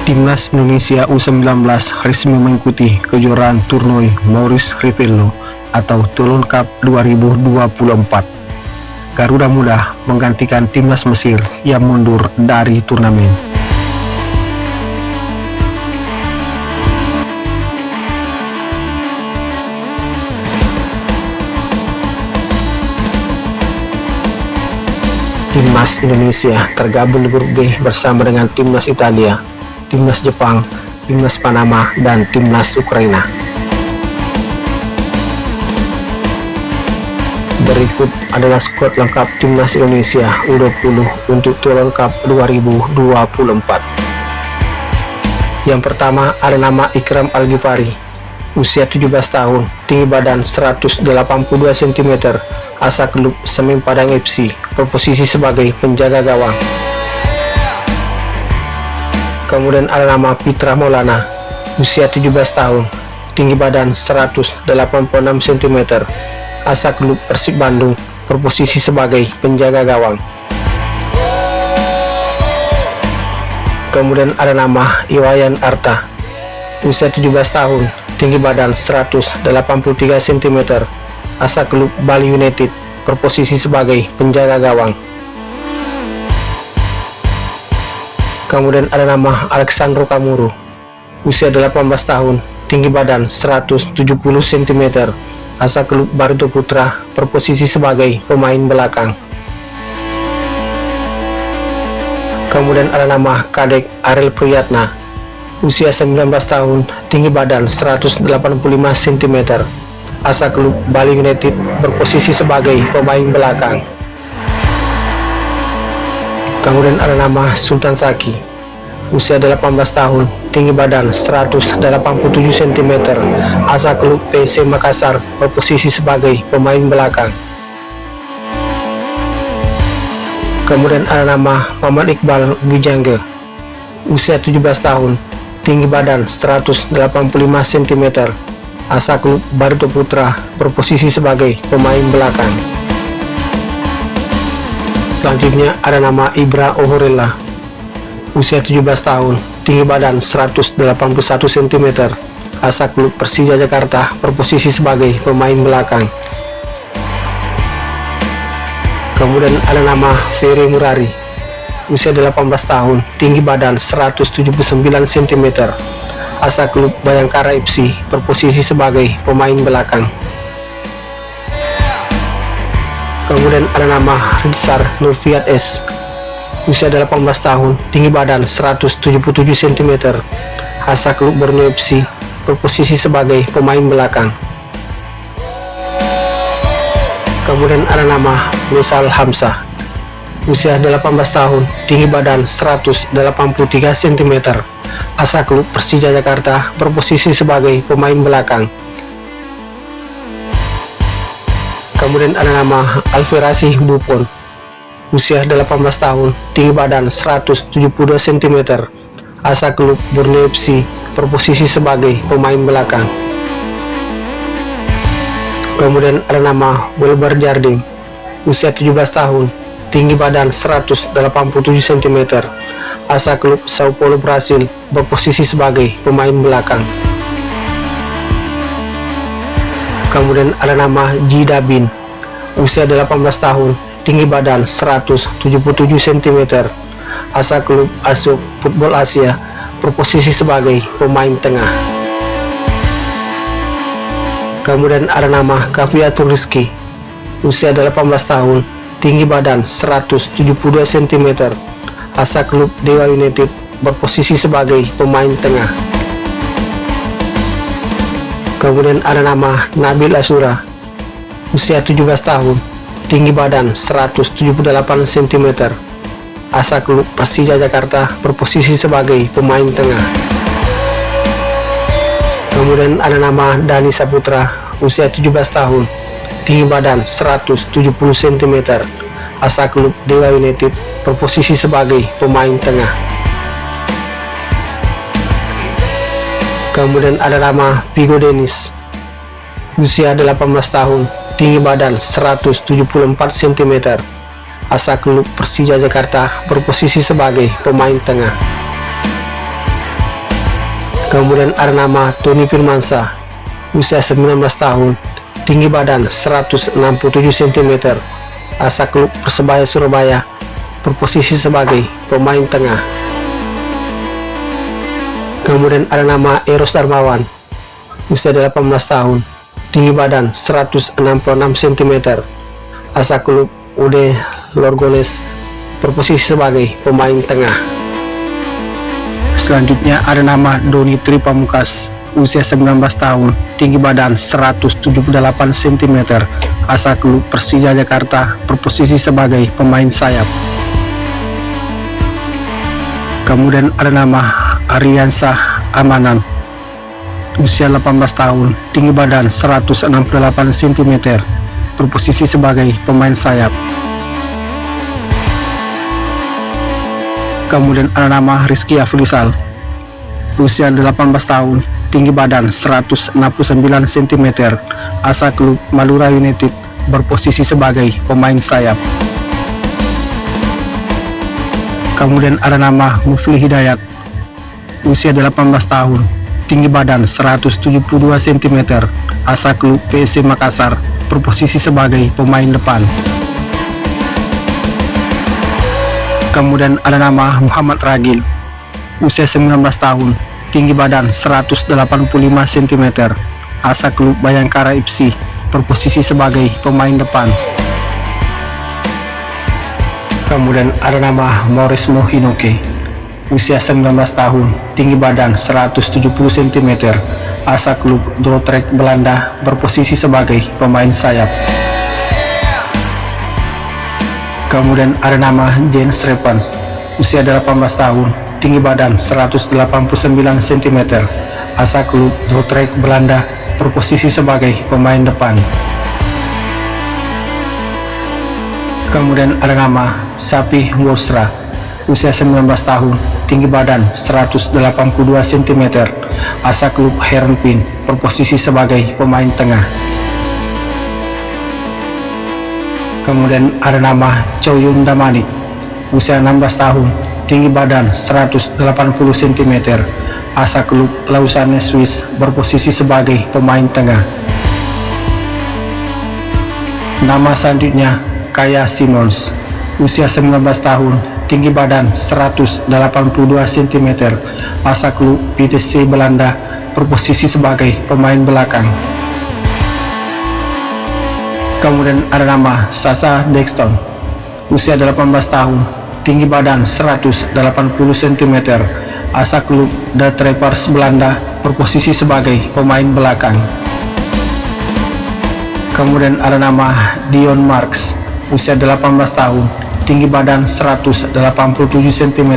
Timnas Indonesia U19 resmi mengikuti kejuaraan Tournoi Maurice Revello atau Toulon Cup 2024. Garuda Muda menggantikan Timnas Mesir yang mundur dari turnamen. Timnas Indonesia tergabung di grup B bersama dengan Timnas Italia, Timnas Jepang, Timnas Panama, dan Timnas Ukraina. Berikut adalah skuad lengkap Timnas Indonesia U20 untuk Toulon Cup 2024. Yang pertama ada nama Ikram Al-Ghifari, usia 17 tahun, tinggi badan 182 cm, asal klub Semen Padang FC, berposisi sebagai penjaga gawang. Kemudian ada nama Pitra Maulana, usia 17 tahun, tinggi badan 186 cm, asal klub Persib Bandung, berposisi sebagai penjaga gawang. Kemudian ada nama Iwayan Arta, usia 17 tahun, tinggi badan 183 cm, asal klub Bali United, berposisi sebagai penjaga gawang. Kemudian ada nama Alexandro Kamuru, usia 18 tahun, tinggi badan 170 cm, asal klub Barito Putra, berposisi sebagai pemain belakang. Kemudian ada nama Kadek Ariel Priyatna, usia 19 tahun, tinggi badan 185 cm, asal klub Bali United, berposisi sebagai pemain belakang. Kemudian ada nama Sultan Saki, usia 18 tahun, tinggi badan 187 cm, asal klub PSM Makassar, berposisi sebagai pemain belakang. Kemudian ada nama Muhammad Iqbal Wijangge, usia 17 tahun, tinggi badan 185 cm, asal klub Barito Putra, berposisi sebagai pemain belakang. Selanjutnya ada nama Ibra Ohorella, usia 17 tahun, tinggi badan 181 cm, asal klub Persija Jakarta, berposisi sebagai pemain belakang. Kemudian ada nama Ferry Murari, usia 18 tahun, tinggi badan 179 cm, asal klub Bayangkara FC, berposisi sebagai pemain belakang. Kemudian ada nama Rizar Nurfiat S, usia 18 tahun, tinggi badan 177 cm, asal klub Borneo FC, berposisi sebagai pemain belakang. Kemudian ada nama Misal Hamzah, usia 18 tahun, tinggi badan 183 cm, asal klub Persija Jakarta, berposisi sebagai pemain belakang. Kemudian ada nama Alverasi Buffon, usia 18 tahun, tinggi badan 172 cm, asal klub Borneo FC, berposisi sebagai pemain belakang. Kemudian ada nama Wilbar Jardim, usia 17 tahun, tinggi badan 187 cm, asal klub Sao Paulo Brasil, berposisi sebagai pemain belakang. Kemudian ada nama Jida Bin, usia 18 tahun, tinggi badan 177 cm, asal klub ASUK Football Asia, berposisi sebagai pemain tengah. Kemudian ada nama Kaviatur Rizky, usia 18 tahun, tinggi badan 172 cm, asal klub Dewa United, berposisi sebagai pemain tengah. Kemudian ada nama Nabil Asura, usia 17 tahun, tinggi badan 178 cm, asal klub Persija Jakarta, berposisi sebagai pemain tengah. Kemudian ada nama Dani Saputra, usia 17 tahun, tinggi badan 170 cm, asal klub Dewa United, berposisi sebagai pemain tengah. Kemudian ada nama Vigo Dennis, usia 18 tahun, tinggi badan 174 cm, asal klub Persija Jakarta, berposisi sebagai pemain tengah. Kemudian ada nama Tony Firmansyah, usia 19 tahun, tinggi badan 167 cm, asal klub Persebaya Surabaya, berposisi sebagai pemain tengah. Kemudian ada nama Eros Darmawan, usia 18 tahun, tinggi badan 166 cm, asal klub UD Lorgones, berposisi sebagai pemain tengah. Selanjutnya ada nama Doni Tri Pamungkas, usia 19 tahun, tinggi badan 178 cm, asal klub Persija Jakarta, berposisi sebagai pemain sayap. Kemudian ada nama Aryansah Amanan, usia 18 tahun, tinggi badan 168 cm, berposisi sebagai pemain sayap. Kemudian ada nama Rizky Afrizal, usia 18 tahun, tinggi badan 169 cm, asal klub Madura United, berposisi sebagai pemain sayap. Kemudian ada nama Mufli Hidayat, usia 18 tahun, tinggi badan 172 cm, asal klub PSC Makassar, berposisi sebagai pemain depan. Kemudian ada nama Muhammad Ragil, usia 19 tahun, tinggi badan 185 cm, asal klub Bayangkara FC, berposisi sebagai pemain depan. Kemudian ada nama Maurice Mohinoke, usia 19 tahun, tinggi badan 170 cm, asal klub Dordrecht Belanda, berposisi sebagai pemain sayap. Kemudian ada nama Jens Revans, usia 18 tahun, tinggi badan 189 cm, asal klub Dordrecht Belanda, berposisi sebagai pemain depan. Kemudian ada nama Sapi Wosra, usia 19 tahun, tinggi badan 182 cm, asal klub Heerenveen, berposisi sebagai pemain tengah. Kemudian ada nama Chow Yun Damani, usia 16 tahun, tinggi badan 180 cm, asal klub Lausanne Swiss, berposisi sebagai pemain tengah. Nama selanjutnya Kaya Simons, usia 19 tahun, tinggi badan 182 cm, asal klub PTC Belanda, berposisi sebagai pemain belakang. Kemudian ada nama Sasa Dexton, usia 18 tahun, tinggi badan 180 cm, asal klub De Trevers Belanda, berposisi sebagai pemain belakang. Kemudian ada nama Dion Marks, usia 18 tahun, tinggi badan 187 cm,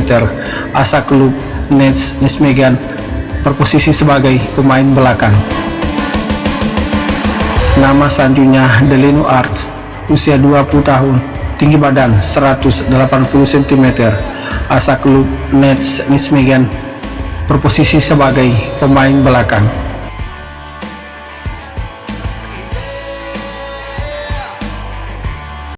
asal klub Nets Nijmegen, berposisi sebagai pemain belakang. Nama selanjutnya Delino Arts, usia 20 tahun, tinggi badan 180 cm, asal klub Nets Nijmegen, berposisi sebagai pemain belakang.